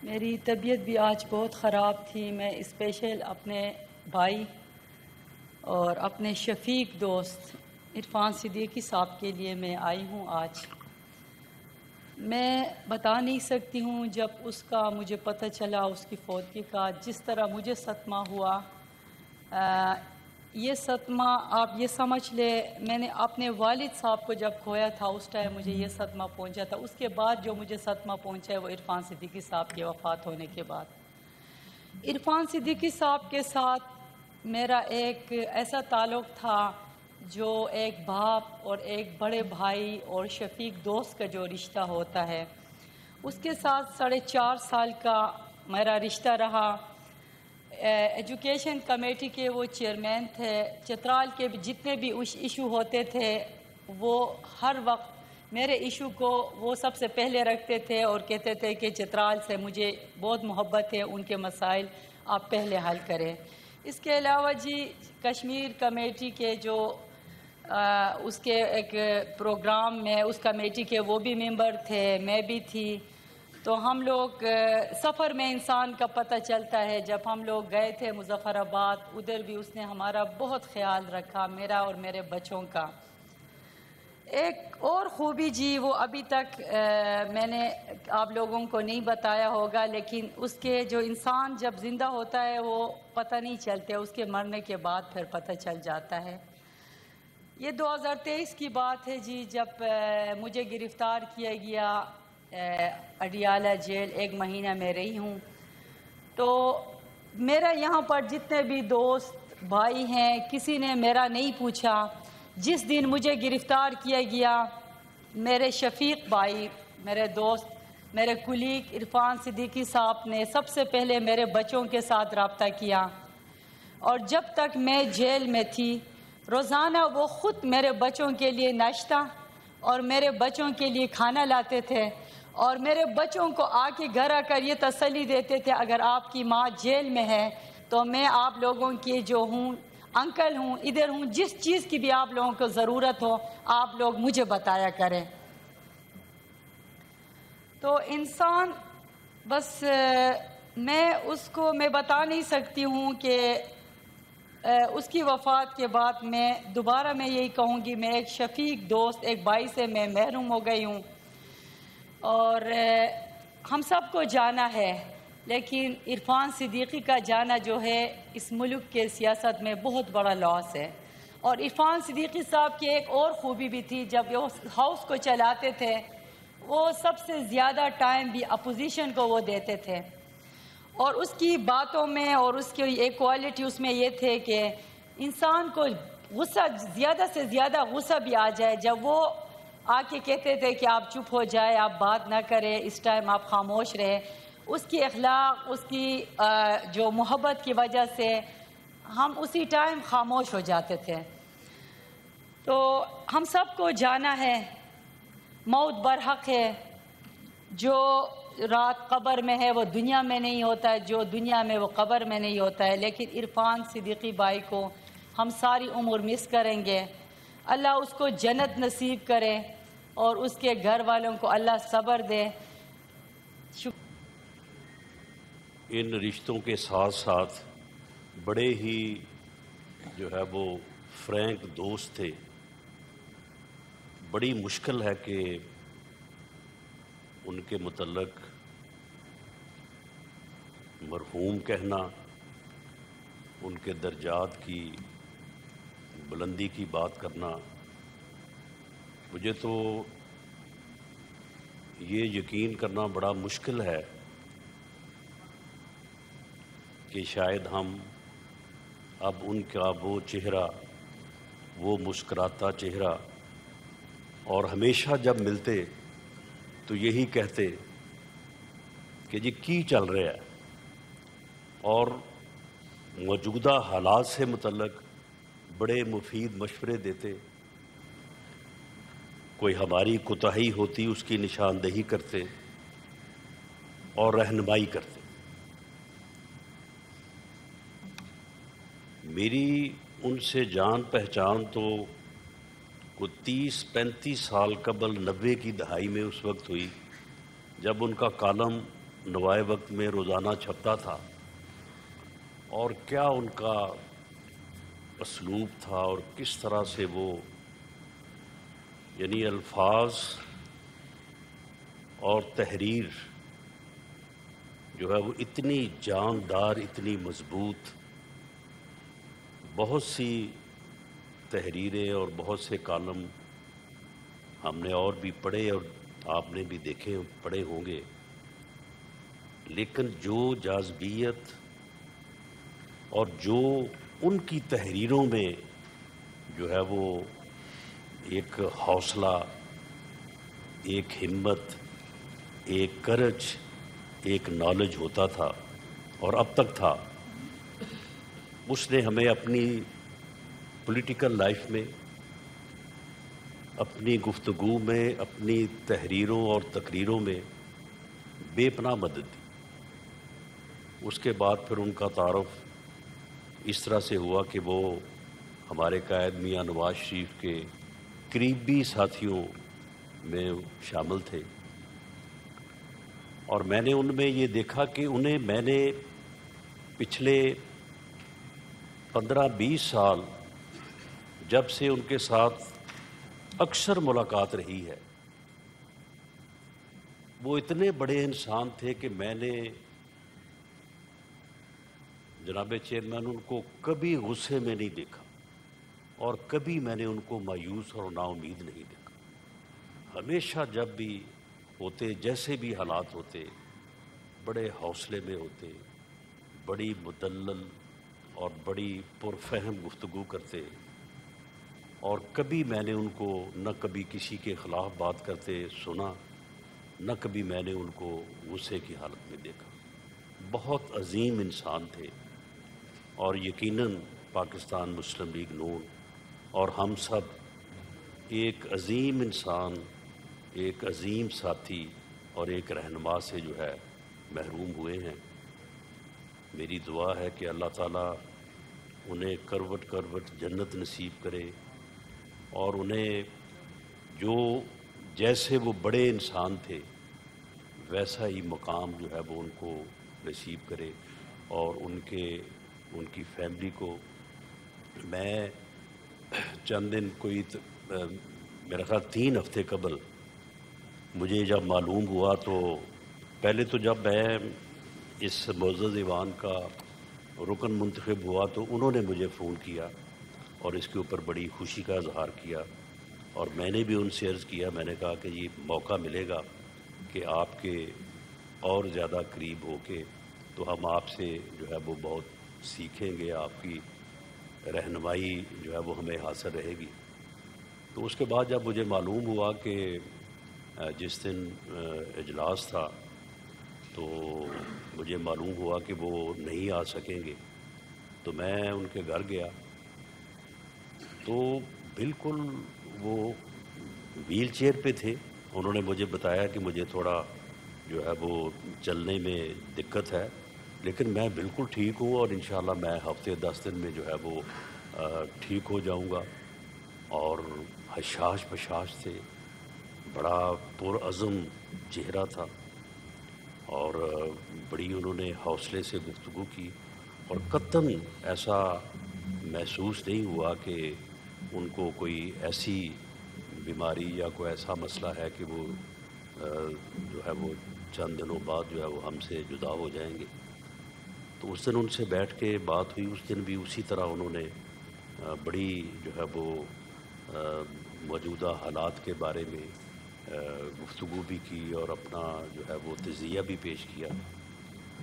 میری طبیعت بھی آج بہت خراب تھی. میں اسپیشل اپنے بھائی اور اپنے شفیق دوست عرفان صدیقی صاحب کے لیے میں آئی ہوں آج. میں بتا نہیں سکتی ہوں جب اس کا مجھے پتہ چلا اس کی فوتگی کا جس طرح مجھے صدمہ ہوا. یہ صدمہ آپ یہ سمجھ لے میں نے اپنے والد صاحب کو جب کھویا تھا اس ٹائم مجھے یہ صدمہ پہنچا تھا. اس کے بعد جو مجھے صدمہ پہنچا ہے وہ عرفان صدیقی صاحب کی وفات ہونے کے بعد. عرفان صدیقی صاحب کے ساتھ میرا ایک ایسا تعلق تھا جو ایک باپ اور ایک بڑے بھائی اور شفیق دوست کا جو رشتہ ہوتا ہے. اس کے ساتھ 4.5 سال کا میرا رشتہ رہا. ایجوکیشن کمیٹی کے وہ چیئرمین تھے. چترال کے جتنے بھی ایشو ہوتے تھے وہ ہر وقت میرے ایشو کو وہ سب سے پہلے رکھتے تھے اور کہتے تھے کہ چترال سے مجھے بہت محبت ہے, ان کے مسائل آپ پہلے حل کریں. اس کے علاوہ کشمیر کمیٹی کے جو اس کے ایک پروگرام میں اس کمیٹی کے وہ بھی ممبر تھے, میں بھی تھی. تو ہم لوگ سفر میں انسان کا پتہ چلتا ہے. جب ہم لوگ گئے تھے مظفر آباد ادھر بھی اس نے ہمارا بہت خیال رکھا, میرا اور میرے بچوں کا. ایک اور خوبی وہ ابھی تک میں نے آپ لوگوں کو نہیں بتایا ہوگا, لیکن اس کے جو انسان جب زندہ ہوتا ہے وہ پتہ نہیں چلتے, اس کے مرنے کے بعد پھر پتہ چل جاتا ہے. یہ 2023 کی بات ہے جب مجھے گرفتار کیا گیا. اڈیالہ جیل 1 مہینہ میں رہی ہوں. تو میرا یہاں پر جتنے بھی دوست بھائی ہیں کسی نے میرا نہیں پوچھا. جس دن مجھے گرفتار کیا گیا میرے شفیق بھائی, میرے دوست, میرے کولیگ عرفان صدیقی صاحب نے سب سے پہلے میرے بچوں کے ساتھ رابطہ کیا. اور جب تک میں جیل میں تھی روزانہ وہ خود میرے بچوں کے لیے ناشتہ اور میرے بچوں کے لیے کھانا لاتے تھے, اور میرے بچوں کو گھر آ کر یہ تسلی دیتے تھے اگر آپ کی ماں جیل میں ہے تو میں آپ لوگوں کی جو ہوں انکل ہوں, ادھر ہوں, جس چیز کی بھی آپ لوگوں کو ضرورت ہو آپ لوگ مجھے بتایا کریں. تو انسان بس میں بتا نہیں سکتی ہوں کہ اس کی وفات کے بعد میں دوبارہ میں یہی کہوں گی میں ایک شفیق دوست, ایک بھائی سے میں محروم ہو گئی ہوں. اور ہم سب کو جانا ہے, لیکن عرفان صدیقی کا جانا جو ہے اس ملک کے سیاست میں بہت بڑا لاس ہے. اور عرفان صدیقی صاحب کی ایک اور خوبی بھی تھی, جب وہ ہاؤس کو چلاتے تھے وہ سب سے زیادہ ٹائم بھی اپوزیشن کو وہ دیتے تھے. اور اس کی باتوں میں اور اس کی ایک کوالٹی اس میں یہ تھے کہ انسان کو غصہ زیادہ سے زیادہ غصہ بھی آ جائے جب وہ آ کے کہتے تھے کہ آپ چپ ہو جائے, آپ بات نہ کریں, اس ٹائم آپ خاموش رہے. اس کی اخلاق, اس کی جو محبت کی وجہ سے ہم اسی ٹائم خاموش ہو جاتے تھے. تو ہم سب کو جانا ہے, موت برحق ہے. جو رات قبر میں ہے وہ دنیا میں نہیں ہوتا ہے, جو دنیا میں وہ قبر میں نہیں ہوتا ہے. لیکن عرفان صدیقی بھائی کو ہم ساری عمر مس کریں گے. اللہ اس کو جنت نصیب کرے اور اس کے گھر والوں کو اللہ صبر دے. ان رشتوں کے ساتھ ساتھ بڑے ہی جو ہے وہ فرینک دوست تھے. بڑی مشکل ہے کہ ان کے متعلق مرحوم کہنا, ان کے درجات کی بلندی کی بات کرنا. مجھے تو یہ یقین کرنا بڑا مشکل ہے کہ شاید ہم اب ان کا وہ چہرہ, وہ مسکراتا چہرہ, اور ہمیشہ جب ملتے تو یہی کہتے کہ کی چل رہا ہے, اور موجودہ حالات سے متعلق بڑے مفید مشورے دیتے. کوئی ہماری کوتاہی ہوتی اس کی نشاندہی کرتے اور رہنمائی کرتے. میری ان سے جان پہچان تو کوئی 30-35 سال قبل 90 کی دہائی میں اس وقت ہوئی جب ان کا کالم نوائے وقت میں روزانہ چھپتا تھا، اور کیا ان کا اسلوب تھا اور کس طرح سے وہ یعنی الفاظ اور تحریر جو ہے وہ اتنی جاندار، اتنی مضبوط. بہت سی تحریریں اور بہت سے کالم ہم نے اور بھی پڑھے اور آپ نے بھی دیکھے پڑھے ہوں گے، لیکن جو جاذبیت اور جو ان کی تحریروں میں جو ہے وہ ایک حوصلہ، ایک ہمت، ایک کرج، ایک نالج ہوتا تھا اور اب تک تھا، اس نے ہمیں اپنی پولیٹیکل لائف میں، اپنی گفتگو میں، اپنی تحریروں اور تقریروں میں بے پناہ مدد دی. اس کے بعد پھر ان کا تعارف اس طرح سے ہوا کہ وہ ہمارے قائد میاں نواز شریف کے قریبی ساتھیوں میں شامل تھے، اور میں نے ان میں یہ دیکھا کہ انہیں میں نے پچھلے 15-20 سال جب سے ان کے ساتھ اکثر ملاقات رہی ہے، وہ اتنے بڑے انسان تھے کہ میں نے جناب چیئرمین ان کو کبھی غصے میں نہیں دیکھا، اور کبھی میں نے ان کو مایوس اور نا امید نہیں دیکھا. ہمیشہ جب بھی ہوتے، جیسے بھی حالات ہوتے، بڑے حوصلے میں ہوتے، بڑی مدلل اور بڑی پرفہم گفتگو کرتے، اور کبھی میں نے ان کو نہ کبھی کسی کے خلاف بات کرتے سنا، نہ کبھی میں نے ان کو غصے کی حالت میں دیکھا. بہت عظیم انسان تھے، اور یقیناً پاکستان مسلم لیگ نون اور ہم سب ایک عظیم انسان، ایک عظیم ساتھی اور ایک رہنما سے جو ہے محروم ہوئے ہیں. میری دعا ہے کہ اللہ تعالیٰ انہیں کروٹ کروٹ جنت نصیب کرے، اور انہیں جو جیسے وہ بڑے انسان تھے ویسا ہی مقام جو ہے وہ ان کو نصیب کرے. اور ان کی فیملی کو میں چند دن میرا خیال 3 ہفتے قبل مجھے جب معلوم ہوا، تو پہلے تو جب میں اس معزز ایوان کا رکن منتخب ہوا تو انہوں نے مجھے فون کیا اور اس کے اوپر بڑی خوشی کا اظہار کیا، اور میں نے بھی ان سے عرض کیا، میں نے کہا کہ یہ موقع ملے گا کہ آپ کے اور زیادہ قریب ہو کے تو ہم آپ سے جو ہے وہ بہت سیکھیں گے، آپ کی رہنمائی جو ہے وہ ہمیں حاصل رہے گی. تو اس کے بعد جب مجھے معلوم ہوا کہ جس دن اجلاس تھا تو مجھے معلوم ہوا کہ وہ نہیں آ سکیں گے، تو میں ان کے گھر گیا تو بالکل وہ ویل چیئر پہ تھے. انہوں نے مجھے بتایا کہ مجھے تھوڑا جو ہے وہ چلنے میں دقت ہے، لیکن میں بالکل ٹھیک ہوں، اور انشاءاللہ میں ہفتے 10 دن میں جو ہے وہ ٹھیک ہو جاؤں گا. اور حشاش بشاش تھے، بڑا پرعزم چہرہ تھا، اور بڑی انہوں نے حوصلے سے گفتگو کی، اور قطعاً ایسا محسوس نہیں ہوا کہ ان کو کوئی ایسی بیماری یا کوئی ایسا مسئلہ ہے کہ وہ جو ہے وہ چند دنوں بعد جو ہے وہ ہم سے جدا ہو جائیں گے. تو اس دن ان سے بیٹھ کے بات ہوئی، اس دن بھی اسی طرح انہوں نے بڑی جو ہے وہ موجودہ حالات کے بارے میں گفتگو بھی کی اور اپنا جو ہے وہ تجزیہ بھی پیش کیا.